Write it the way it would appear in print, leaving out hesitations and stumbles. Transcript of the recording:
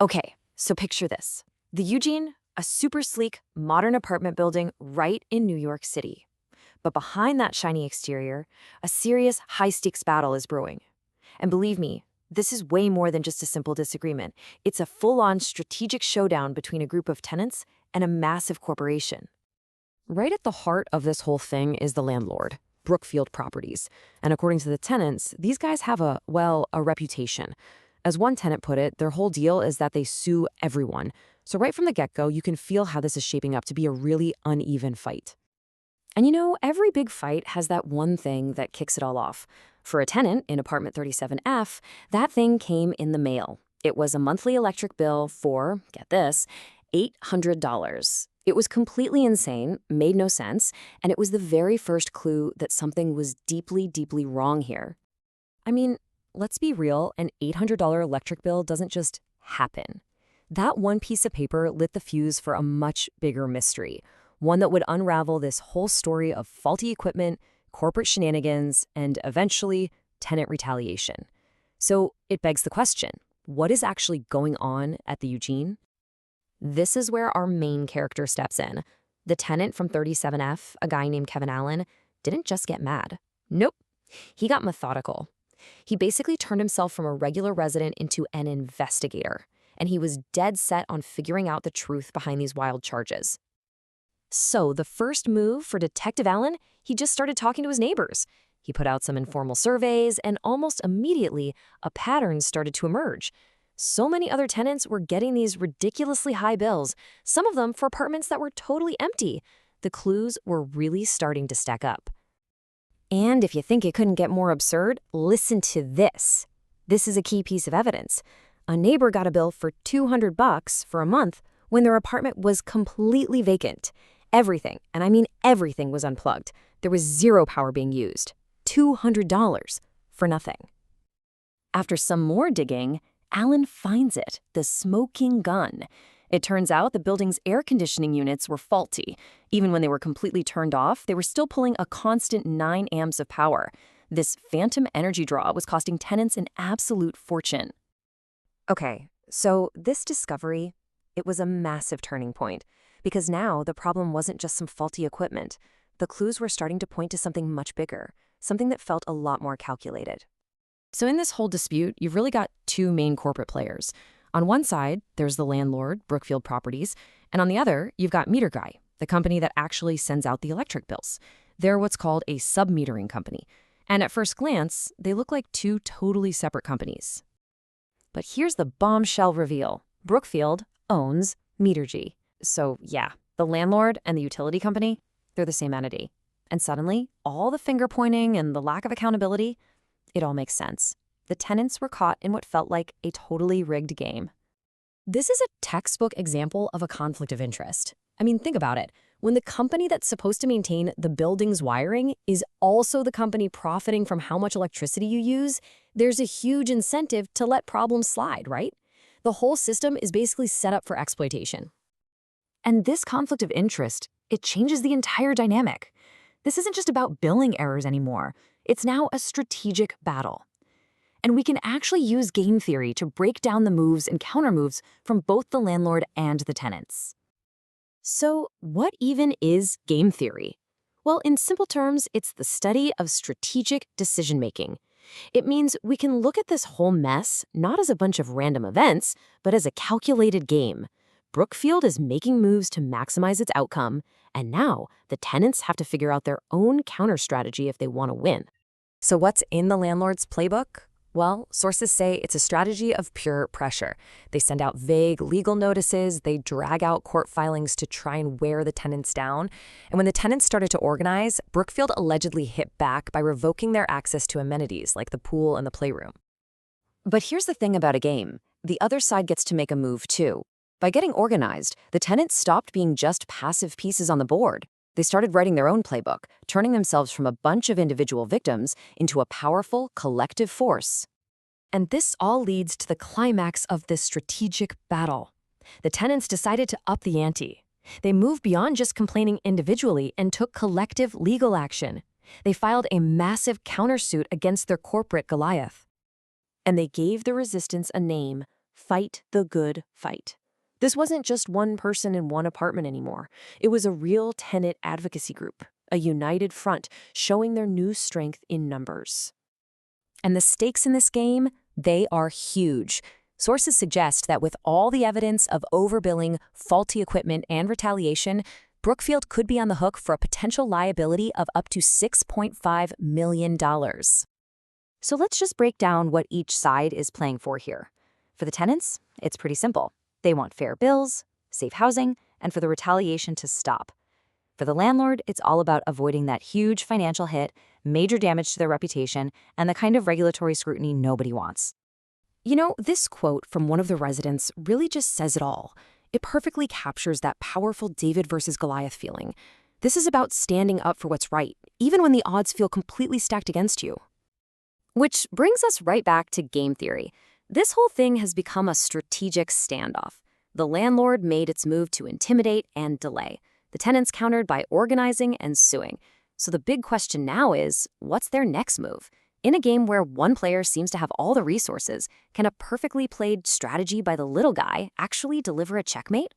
Okay, so picture this. The Eugene, a super sleek, modern apartment building right in New York City. But behind that shiny exterior, a serious, high-stakes battle is brewing. And believe me, this is way more than just a simple disagreement. It's a full-on strategic showdown between a group of tenants and a massive corporation. Right at the heart of this whole thing is the landlord, Brookfield Properties. And according to the tenants, these guys have a reputation. As one tenant put it, their whole deal is that they sue everyone. So right from the get-go, you can feel how this is shaping up to be a really uneven fight. And every big fight has that one thing that kicks it all off. For a tenant in apartment 37F, that thing came in the mail. It was a monthly electric bill for, get this, $800. It was completely insane, made no sense, and it was the very first clue that something was deeply, deeply wrong here. I mean, let's be real, an $800 electric bill doesn't just happen. That one piece of paper lit the fuse for a much bigger mystery, one that would unravel this whole story of faulty equipment, corporate shenanigans, and eventually, tenant retaliation. So it begs the question, what is actually going on at the Eugene? This is where our main character steps in. The tenant from 37F, a guy named Kevin Allen, didn't just get mad. Nope. He got methodical. He basically turned himself from a regular resident into an investigator, and he was dead set on figuring out the truth behind these wild charges. So the first move for Detective Allen, he just started talking to his neighbors. He put out some informal surveys, and almost immediately, a pattern started to emerge. So many other tenants were getting these ridiculously high bills, some of them for apartments that were totally empty. The clues were really starting to stack up. And if you think it couldn't get more absurd, listen to this. This is a key piece of evidence. A neighbor got a bill for $200 for a month when their apartment was completely vacant. Everything, and I mean everything, was unplugged. There was zero power being used. $200 for nothing. After some more digging, Allen finds it, the smoking gun. It turns out the building's air conditioning units were faulty. Even when they were completely turned off, they were still pulling a constant 9 amps of power. This phantom energy draw was costing tenants an absolute fortune. Okay, so this discovery, it was a massive turning point, because now the problem wasn't just some faulty equipment. The clues were starting to point to something much bigger, something that felt a lot more calculated. So in this whole dispute, you've really got two main corporate players. On one side, there's the landlord, Brookfield Properties, and on the other, you've got Meter Guy, the company that actually sends out the electric bills. They're what's called a sub-metering company. And at first glance, they look like two totally separate companies. But here's the bombshell reveal. Brookfield owns Metergy. So yeah, the landlord and the utility company, they're the same entity. And suddenly, all the finger-pointing and the lack of accountability, it all makes sense. The tenants were caught in what felt like a totally rigged game. This is a textbook example of a conflict of interest. I mean, think about it. When the company that's supposed to maintain the building's wiring is also the company profiting from how much electricity you use, there's a huge incentive to let problems slide, right? The whole system is basically set up for exploitation. And this conflict of interest, it changes the entire dynamic. This isn't just about billing errors anymore. It's now a strategic battle. And we can actually use game theory to break down the moves and countermoves from both the landlord and the tenants. So what even is game theory? Well, in simple terms, it's the study of strategic decision-making. It means we can look at this whole mess not as a bunch of random events, but as a calculated game. Brookfield is making moves to maximize its outcome, and now the tenants have to figure out their own counter-strategy if they want to win. So what's in the landlord's playbook? Well, sources say it's a strategy of pure pressure. They send out vague legal notices, they drag out court filings to try and wear the tenants down. And when the tenants started to organize, Brookfield allegedly hit back by revoking their access to amenities like the pool and the playroom. But here's the thing about a game. The other side gets to make a move too. By getting organized, the tenants stopped being just passive pieces on the board. They started writing their own playbook, turning themselves from a bunch of individual victims into a powerful, collective force. And this all leads to the climax of this strategic battle. The tenants decided to up the ante. They moved beyond just complaining individually and took collective legal action. They filed a massive countersuit against their corporate Goliath. And they gave the resistance a name: Fight the good fight. This wasn't just one person in one apartment anymore. It was a real tenant advocacy group, a united front showing their new strength in numbers. And the stakes in this game, they are huge. Sources suggest that with all the evidence of overbilling, faulty equipment, and retaliation, Brookfield could be on the hook for a potential liability of up to $6.5 million. So let's just break down what each side is playing for here. For the tenants, it's pretty simple. They want fair bills, safe housing, and for the retaliation to stop. For the landlord, it's all about avoiding that huge financial hit, major damage to their reputation, and the kind of regulatory scrutiny nobody wants. You know, this quote from one of the residents really just says it all. It perfectly captures that powerful David versus Goliath feeling. This is about standing up for what's right, even when the odds feel completely stacked against you. Which brings us right back to game theory. This whole thing has become a strategic standoff. The landlord made its move to intimidate and delay. The tenants countered by organizing and suing. So the big question now is, what's their next move? In a game where one player seems to have all the resources, can a perfectly played strategy by the little guy actually deliver a checkmate?